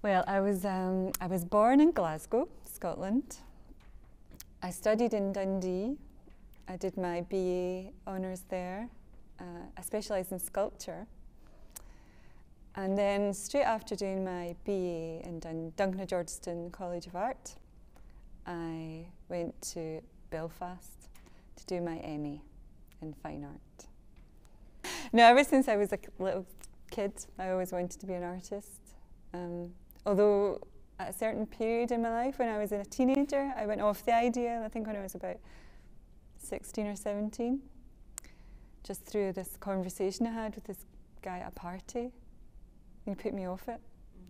Well, I was born in Glasgow, Scotland. I studied in Dundee. I did my BA honours there. I specialised in sculpture. And then straight after doing my BA in Duncan Georgeston College of Art, I went to Belfast to do my MA in fine art. Now, ever since I was a little kid, I always wanted to be an artist. Although at a certain period in my life, when I was a teenager, I went off the idea, I think when I was about 16 or 17, just through this conversation I had with this guy at a party. He put me off it.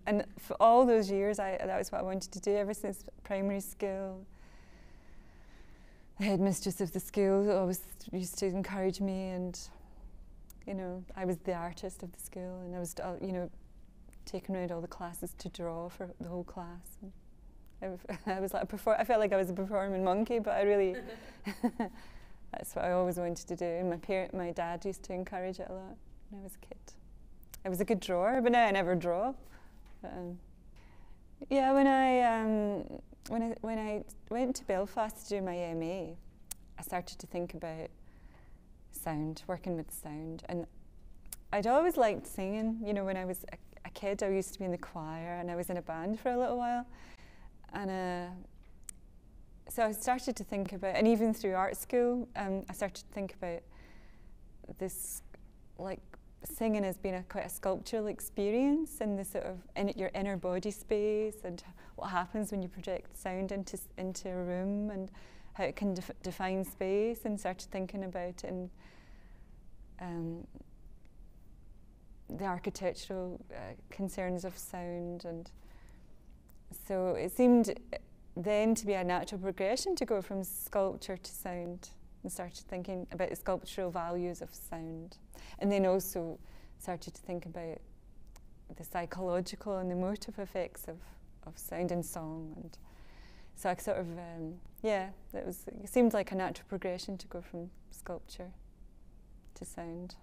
And for all those years, that was what I wanted to do ever since primary school. The headmistress of the school always used to encourage me, and you know, I was the artist of the school, and I was, you know, taking around all the classes to draw for the whole class. I was like I felt like I was a performing monkey, but I really, that's what I always wanted to do. And my dad used to encourage it a lot when I was a kid. I was a good drawer, but now I never draw. But, yeah, when I went to Belfast to do my MA, I started to think about sound, working with sound, and I'd always liked singing. You know, when I was a kid, I used to be in the choir, and I was in a band for a little while, and so I started to think about, and even through art school, I started to think about this, like, singing as being quite a sculptural experience, and the sort of your inner body space, and what happens when you project sound into a room, and how it can define space, and started thinking about it in the architectural concerns of sound. And so it seemed then to be a natural progression to go from sculpture to sound, and started thinking about the sculptural values of sound. And then also started to think about the psychological and emotive effects of sound and song. And so I sort of, yeah, it seemed like a natural progression to go from sculpture to sound.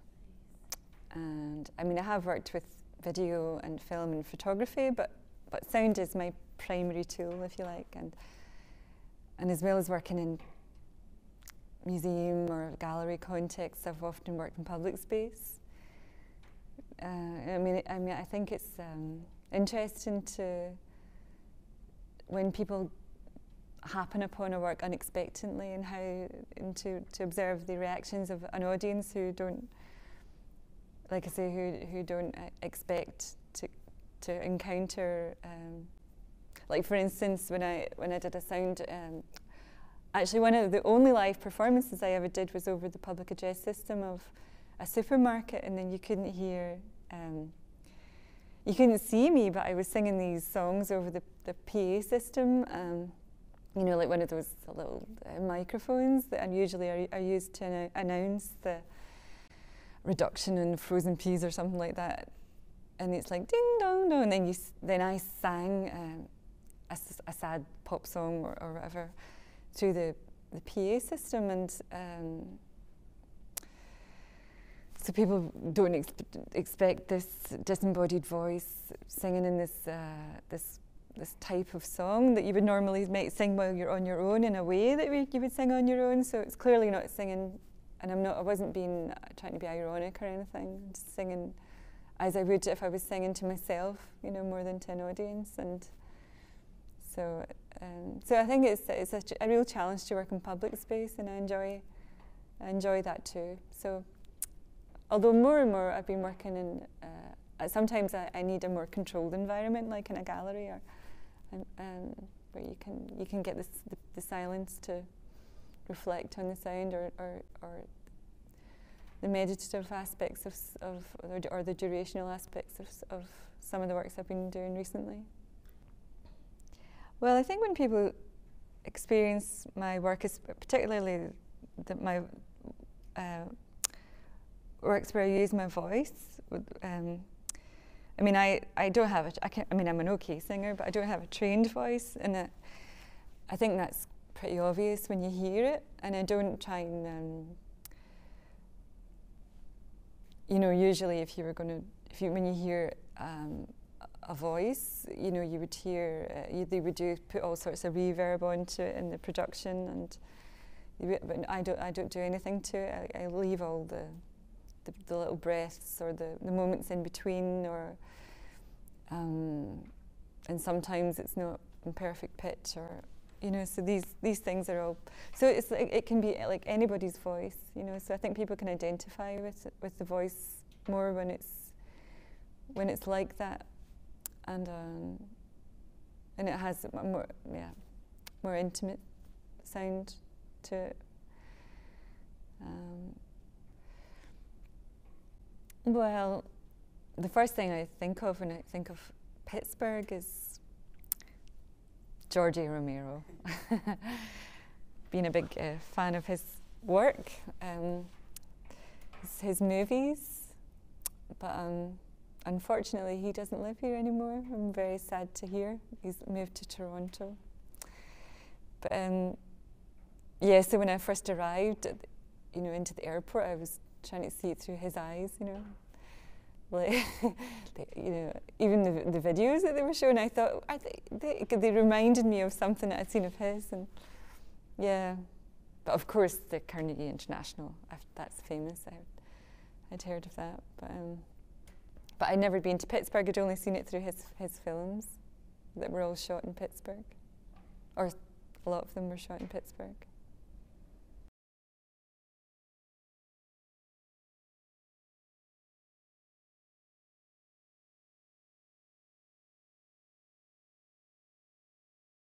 And I mean, I have worked with video and film and photography, but sound is my primary tool, if you like. And as well as working in museum or gallery contexts, I've often worked in public space. I mean, I think it's interesting when people happen upon a work unexpectedly, and to observe the reactions of an audience who don't, like I say, who don't expect to encounter. Like for instance, when I did a sound. Actually, one of the only live performances I ever did was over the public address system of a supermarket, and then you couldn't hear, you couldn't see me, but I was singing these songs over the PA system, you know, like one of those little microphones that usually are used to announce the reduction in frozen peas or something like that. And it's like ding dong dong, and then I sang a sad pop song or whatever through the PA system, and so people don't expect this disembodied voice singing in this type of song that you would normally might sing while you're on your own, in a way that you would sing on your own. So it's clearly not singing, and I wasn't trying to be ironic or anything. I'm just singing as I would if I was singing to myself, you know, more than to an audience. And so I think it's a real challenge to work in public space, and I enjoy that too. So although more and more I've been working in, sometimes I need a more controlled environment, like in a gallery, or where you can get the silence to reflect on the sound, or the meditative aspects or the durational aspects of some of the works I've been doing recently. Well, I think when people experience my work, particularly my works where I use my voice, I mean, I don't have I mean, I'm an okay singer, but I don't have a trained voice, and I think that's pretty obvious when you hear it. And I don't try and, you know, usually when you hear a voice, you know, you would hear, they would put all sorts of reverb onto it in the production, and but I don't do anything to it. I leave all the little breaths or the moments in between, or and sometimes it's not in perfect pitch, or you know. So these things are all. So it's like, it can be like anybody's voice, you know. So I think people can identify with the voice more when it's like that, and it has a more intimate sound to it. Well, the first thing I think of when I think of Pittsburgh is George Romero. Being a big fan of his work, his movies, but unfortunately he doesn't live here anymore. I'm very sad to hear. He's moved to Toronto. But yeah, so when I first arrived, into the airport, I was trying to see it through his eyes, like, even the videos that they were showing, I thought they reminded me of something that I'd seen of his, and yeah. But of course, the Carnegie-International, that's famous. I'd heard of that, but I'd never been to Pittsburgh. I'd only seen it through his films that were all shot in Pittsburgh, or a lot of them were shot in Pittsburgh.